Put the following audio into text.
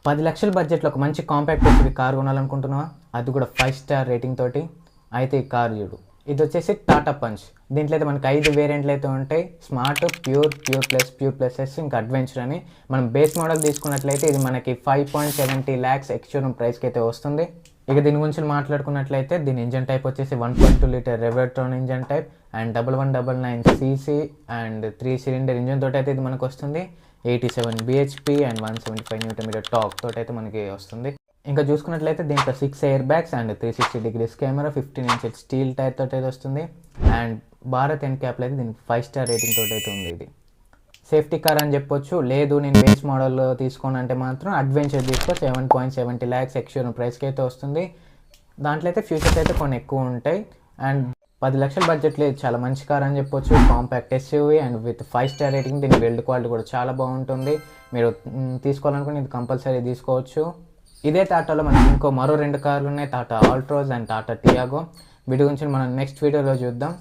10 లక్షల బడ్జెట్లో ఒక మంచి కాంపాక్ట్ ఎస్యూవీ కార్ కొనాలనుకుంటున్నావా? అది కూడా 5 స్టార్ రేటింగ్ తోటి. అయితే ఈ కార్ చూడు. ఇది వచ్చేసి టాటా పంచ్. దీంట్లో అయితే మనకి 5 వేరియంట్లు అయితే ఉంటాయి. Smart, pure plus, pure plus S, ఇంకా అడ్వెంచర్ అని. మనం బేస్ మోడల్ తీసుకున్నట్లయితే ఇది మనకి 5.70 lakhs ఎక్స్‌షోరూమ్ ప్రైస్కి అయితే వస్తుంది. ఇక దీని గురించి మాట్లాడుకున్నట్లయితే దీని ఇంజన్ టైప్ వచ్చేసి 1.2 litre Revotron engine type and 1199 cc and 3 cylinder engine తోటి అయితే ఇది మనకు వస్తుంది. 87 bhp అండ్ 175 Nm టార్క్ తోటి అయితే మనకి వస్తుంది. ఇంకా చూసుకున్నట్లయితే దీంట్లో 6 air bags and 360 degrees camera, 15 inch steel tyre తోటి అయితే వస్తుంది. అండ్ భారత్ ఎన్క్యాప్లో అయితే దీనికి 5 స్టార్ రేటింగ్ తోటి అయితే ఉంది. ఇది సేఫ్టీ కార్ అని చెప్పొచ్చు. లేదు నేను బేస్ మోడల్ తీసుకోనంటే మాత్రం అడ్వెంచర్ తీసుకో. 7.70 lakhs ఎక్స్‌షోరూమ్ ప్రైస్కి అయితే వస్తుంది. దాంట్లో అయితే ఫీచర్స్ అయితే కొన్ని ఎక్కువ ఉంటాయి. అండ్ 10 లక్షల బడ్జెట్లో ఇది చాలా మంచి కార్ అని చెప్పొచ్చు. Compact SUV and with 5 star rating. దీని బిల్డ్ క్వాలిటీ కూడా చాలా బాగుంటుంది. మీరు తీసుకోవాలనుకుని ఇది కంపల్సరీ తీసుకోవచ్చు. ఇదే టాటాలో మనకి మరో 2 కార్లు ఉన్నాయి, టాటా ఆల్ట్రోస్ అండ్ టాటా టియాగో. వీటి గురించి మనం నెక్స్ట్ వీడియోలో చూద్దాం.